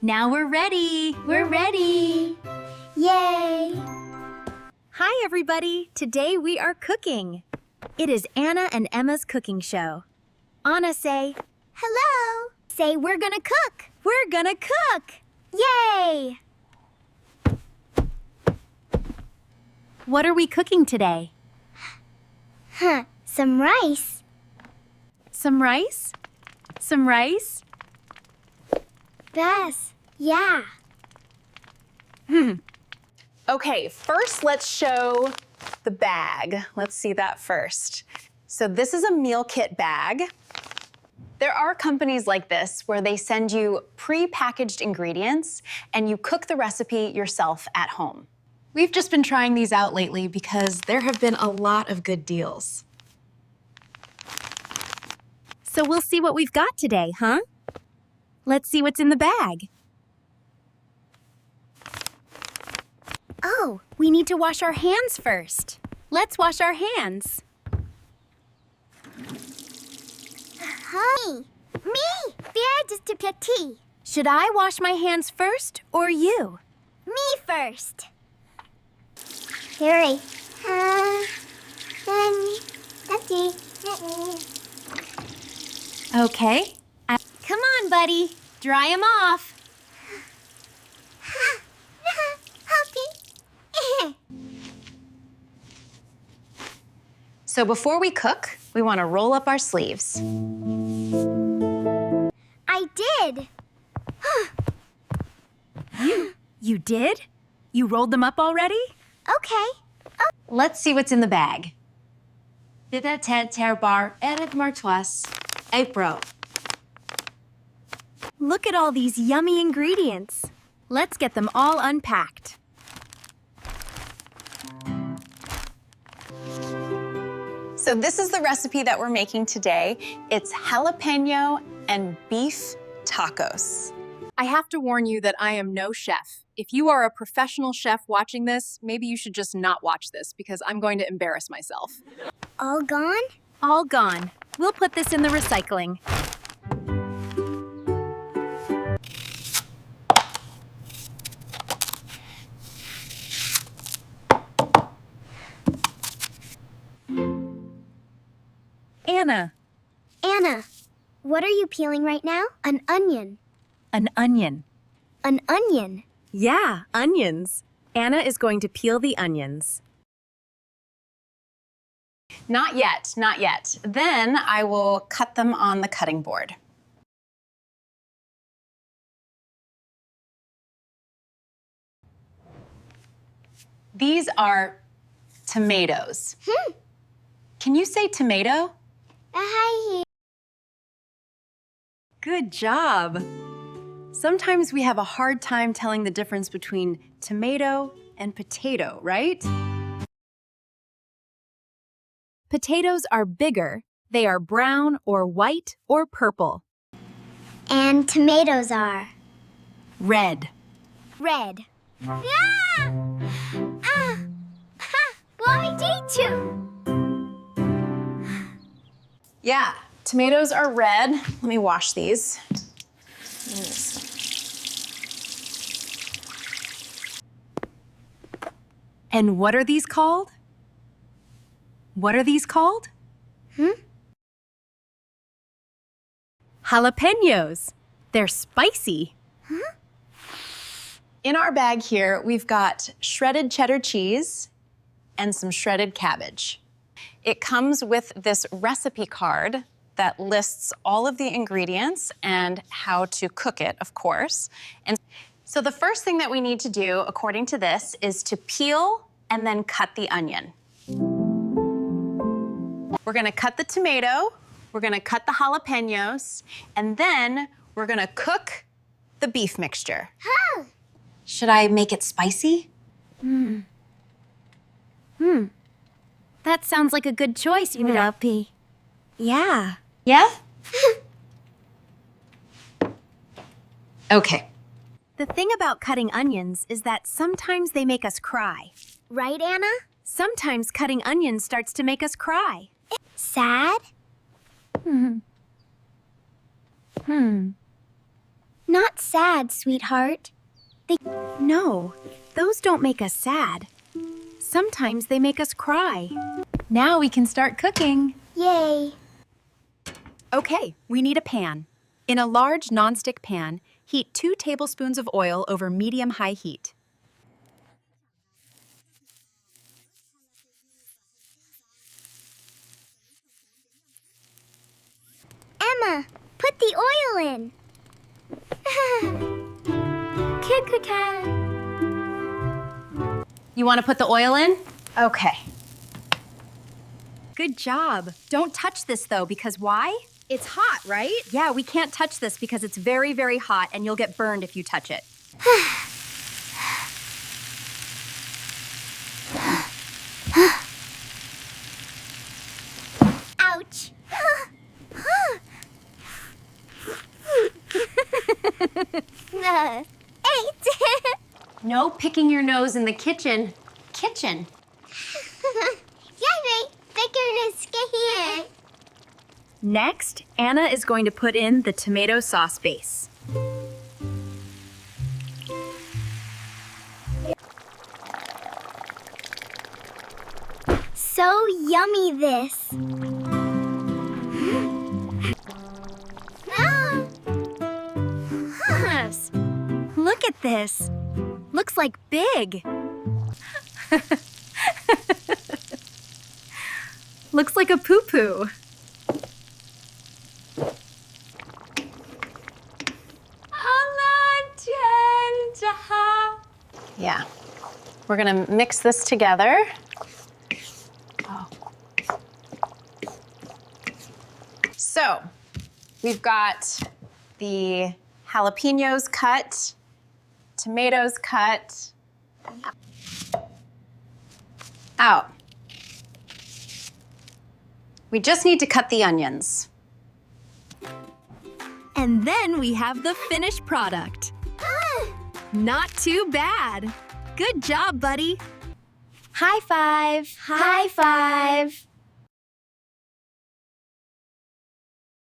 Now we're ready! We're ready! Yay! Hi, everybody! Today we are cooking. It is Anna and Emma's cooking show. Anna, say, Hello! Say, we're gonna cook! we're gonna cook! Yay! What are we cooking today? Some rice. Some rice? Some rice? Bess, yeah. Okay, first let's show the bag. Let's see that first. So this is a meal kit bag. There are companies like this where they send you pre-packaged ingredients and you cook the recipe yourself at home. We've just been trying these out lately because there have been a lot of good deals. So we'll see what we've got today, huh? Let's see what's in the bag. Oh, we need to wash our hands first. Let's wash our hands. Honey, me! Viens just to petit. Should I wash my hands first or you? Me first. Hurry. Okay. Come on, buddy. Dry 'em off. So before we cook, we want to roll up our sleeves. I did. You did? You rolled them up already? Okay. Let's see what's in the bag. April. Look at all these yummy ingredients. Let's get them all unpacked. So this is the recipe that we're making today. It's jalapeno and beef tacos. I have to warn you that I am no chef. If you are a professional chef watching this, maybe you should just not watch this because I'm going to embarrass myself. All gone? All gone. We'll put this in the recycling. Anna, Anna, what are you peeling right now? An onion. an onion. An onion. Yeah, onions. Anna is going to peel the onions. Not yet, not yet. Then I will cut them on the cutting board. These are tomatoes. Can you say tomato? Hi. Good job. Sometimes we have a hard time telling the difference between tomato and potato, right? Potatoes are bigger. They are brown or white or purple. And tomatoes are Red. red. Yeah! Mommy, too. Yeah, tomatoes are red. Let me wash these. And what are these called? What are these called? Jalapenos. They're spicy. In our bag here, we've got shredded cheddar cheese and some shredded cabbage. It comes with this recipe card that lists all of the ingredients and how to cook it, of course. And so the first thing that we need to do, according to this, is to peel and then cut the onion. We're gonna cut the tomato, we're gonna cut the jalapenos, and then we're gonna cook the beef mixture. Should I make it spicy? That sounds like a good choice, Puppy. Yeah. Yeah? Okay. The thing about cutting onions is that sometimes they make us cry. Right, Anna? Sometimes cutting onions starts to make us cry. Sad? Not sad, sweetheart. No, those don't make us sad. Sometimes they make us cry. Now we can start cooking. Yay. Okay, we need a pan. In a large nonstick pan, heat 2 tablespoons of oil over medium-high heat. Emma, put the oil in. You want to put the oil in? Okay. Good job. Don't touch this though, because why? It's hot, right? Yeah, we can't touch this because it's very, very hot and you'll get burned if you touch it. Ouch. Eight. No picking your nose in the kitchen. Kitchen. Next, Anna is going to put in the tomato sauce base. So yummy, this. Yes. Look at this. Looks like big. Looks like a poo-poo. Yeah. We're gonna mix this together. Oh. So, we've got the jalapenos cut, tomatoes cut out. We just need to cut the onions. And then we have the finished product. Not too bad. Good job, buddy. High five. High five.